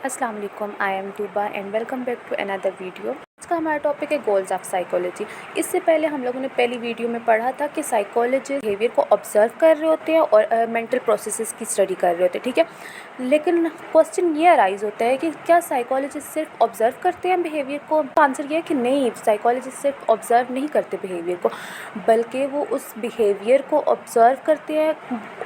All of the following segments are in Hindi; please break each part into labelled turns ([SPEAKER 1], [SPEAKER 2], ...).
[SPEAKER 1] अस्सलाम वालेकुम, I am Tooba and welcome back to another video. आज का हमारा टॉपिक है गोल्स ऑफ साइकोलॉजी। इससे पहले हम लोगों ने पहली वीडियो में पढ़ा था कि साइकोलॉजिस्ट बिहेवियर को ऑब्जर्व कर रहे होते हैं और मेंटल प्रोसेसेस की स्टडी कर रहे होते हैं, ठीक है। लेकिन क्वेश्चन ये अराइज होता है कि क्या साइकोलॉजिस्ट सिर्फ ऑब्जर्व करते हैं बिहेवियर को? आंसर ये है कि नहीं, साइकोलॉजिस्ट सिर्फ ऑब्जर्व नहीं करते बिहेवियर को, बल्कि वो उस बिहेवियर को ऑब्जर्व करते हैं,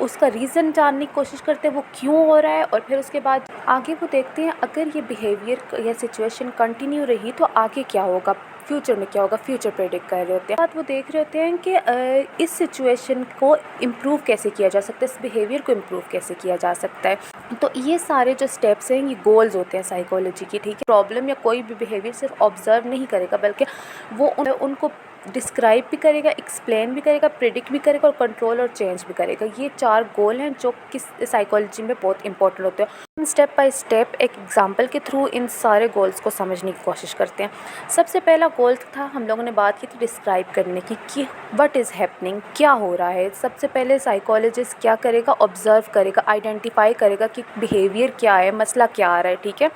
[SPEAKER 1] उसका रीज़न जानने की कोशिश करते हैं वो क्यों हो रहा है, और फिर उसके बाद आगे वो देखते हैं अगर ये बिहेवियर या सिचुएशन कंटिन्यू रही तो आगे क्या होगा, फ्यूचर में क्या होगा, फ्यूचर प्रेडिक्ट कर रहे होते हैं। बात वो देख रहे होते हैं कि इस सिचुएशन को इम्प्रूव कैसे किया जा सकता है, इस बिहेवियर को इम्प्रूव कैसे किया जा सकता है। तो ये सारे जो स्टेप्स हैं ये गोल्स होते हैं साइकोलॉजी की, ठीक है। प्रॉब्लम या कोई भी बिहेवियर सिर्फ ऑब्जर्व नहीं करेगा, बल्कि वो उनको डिस्क्राइब भी करेगा, एक्सप्लेन भी करेगा, प्रिडिक्ट भी करेगा और कंट्रोल और चेंज भी करेगा। ये 4 गोल हैं जो किस साइकोलॉजी में बहुत इंपॉर्टेंट होते हैं। स्टेप बाय स्टेप एक एग्जांपल के थ्रू इन सारे गोल्स को समझने की कोशिश करते हैं। सबसे पहला गोल था, हम लोगों ने बात की थी डिस्क्राइब करने की कि व्हाट इज़ हैपनिंग, क्या हो रहा है। सबसे पहले साइकोलॉजिस्ट क्या करेगा, ऑब्जर्व करेगा, आइडेंटिफाई करेगा कि बिहेवियर क्या है, मसला क्या आ रहा है, ठीक है।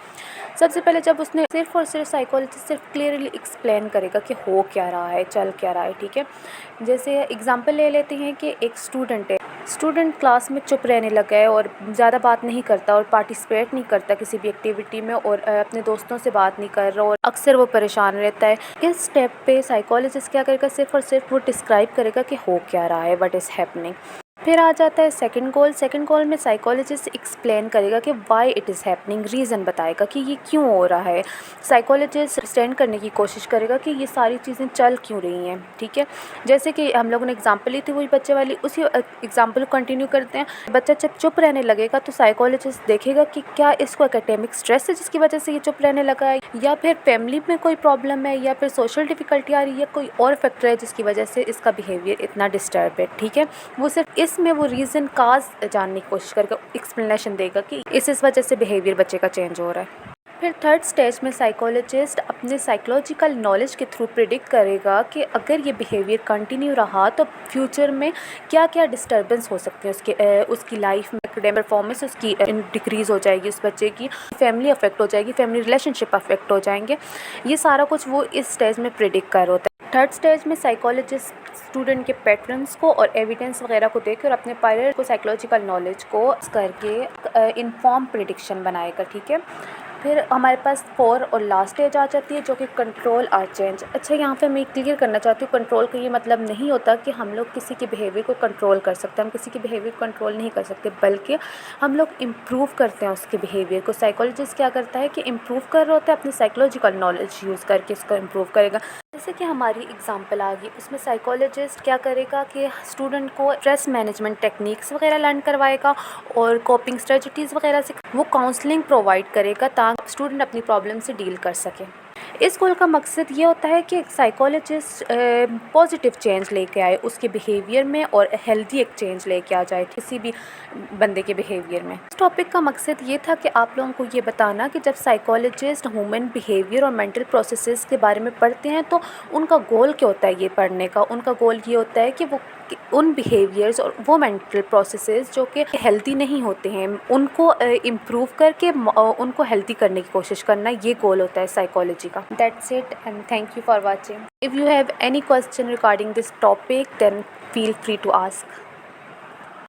[SPEAKER 1] सबसे पहले जब उसने सिर्फ और सिर्फ साइकोलॉजिस्ट सिर्फ क्लियरली एक्सप्लेन करेगा कि हो क्या रहा है, चल क्या रहा है, ठीक है। जैसे एग्जांपल ले लेते हैं कि एक स्टूडेंट है, स्टूडेंट क्लास में चुप रहने लगा है और ज़्यादा बात नहीं करता और पार्टिसिपेट नहीं करता किसी भी एक्टिविटी में और अपने दोस्तों से बात नहीं कर रहा और अक्सर वो परेशान रहता है। इस स्टेप पे साइकोलॉजिस्ट क्या करेगा, सिर्फ और सिर्फ वो डिस्क्राइब करेगा कि हो क्या रहा है, व्हाट इज़ हैपनिंग। फिर आ जाता है सेकंड गोल। सेकंड गोल में साइकोलॉजिस्ट एक्सप्लेन करेगा कि why it is happening, reason बताएगा कि ये क्यों हो रहा है। साइकोलॉजिस्ट अंडरस्टैंड करने की कोशिश करेगा कि ये सारी चीज़ें चल क्यों रही हैं, ठीक है। जैसे कि हम लोगों ने एग्जांपल ली थी वही बच्चे वाली, उसी एग्जांपल को कंटिन्यू करते हैं। बच्चा जब चुप रहने लगेगा तो साइकोलॉजिस्ट देखेगा कि क्या इसको एकेडमिक स्ट्रेस है जिसकी वजह से ये चुप रहने लगा है, या फिर फैमिली में कोई प्रॉब्लम है, या फिर सोशल डिफ़िकल्टी आ रही है, कोई और फैक्टर है जिसकी वजह से इसका बिहेवियर इतना डिस्टर्ब है, ठीक है। वो सिर्फ इसमें वो रीज़न काज जानने की कोशिश करके एक्सप्लेनेशन देगा कि इस वजह से बिहेवियर बच्चे का चेंज हो रहा है। फिर थर्ड स्टेज में साइकोलॉजिस्ट अपने साइकोलॉजिकल नॉलेज के थ्रू प्रिडिक्ट करेगा कि अगर ये बिहेवियर कंटिन्यू रहा तो फ्यूचर में क्या क्या डिस्टर्बेंस हो सकते हैं उसकी लाइफ में। एकेडमिक परफॉर्मेंस उसकी डिक्रीज़ हो जाएगी, उस बच्चे की फैमिली अफेक्ट हो जाएगी, फैमिली रिलेशनशिप अफेक्ट हो जाएंगे। ये सारा कुछ वो इस स्टेज में प्रिडिक्ट कर होता है। थर्ड स्टेज में साइकोलॉजिस्ट स्टूडेंट के पैटर्न्स को और एविडेंस वगैरह को देख कर अपने पायलट को साइकोलॉजिकल नॉलेज को करके इन्फॉर्म प्रिडिक्शन बनाएगा, ठीक है। फिर हमारे पास 4 और लास्ट स्टेज आ जाती है जो कि कंट्रोल और चेंज। अच्छा, यहाँ पे मैं क्लियर करना चाहती हूँ, कंट्रोल का ये मतलब नहीं होता कि हम लोग किसी के बिहेवियर को कंट्रोल कर सकते हैं। हम किसी के बिहेवियर को कंट्रोल नहीं कर सकते, बल्कि हम लोग इम्प्रूव करते हैं उसके बिहेवियर को। साइकोलॉजिस्ट क्या करता है कि इम्प्रूव कर रहा होता है, अपनी साइकोलॉजिकल नॉलेज यूज़ करके इसको इम्प्रूव करेगा। जैसे कि हमारी एग्जांपल आ गई, उसमें साइकोलॉजिस्ट क्या करेगा कि स्टूडेंट को स्ट्रेस मैनेजमेंट टेक्निक्स वगैरह लर्न करवाएगा और कोपिंग स्ट्रेटजीज़ वगैरह से वो काउंसलिंग प्रोवाइड करेगा ताकि स्टूडेंट अपनी प्रॉब्लम से डील कर सके। इस गोल का मकसद ये होता है कि साइकोलॉजिस्ट पॉजिटिव चेंज लेके आए उसके बिहेवियर में और हेल्दी एक चेंज लेके आ जाए किसी भी बंदे के बिहेवियर में। इस टॉपिक का मकसद ये था कि आप लोगों को ये बताना कि जब साइकोलॉजिस्ट ह्यूमन बिहेवियर और मेंटल प्रोसेसेस के बारे में पढ़ते हैं तो उनका गोल क्या होता है ये पढ़ने का। उनका गोल ये होता है कि वो उन बिहेवियर्स और वो मेंटल प्रोसेसेस जो कि हेल्दी नहीं होते हैं उनको इम्प्रूव करके उनको हेल्दी करने की कोशिश करना, ये गोल होता है साइकोलॉजी का। That's it and thank you for watching. If you have any question regarding this topic then feel free to ask.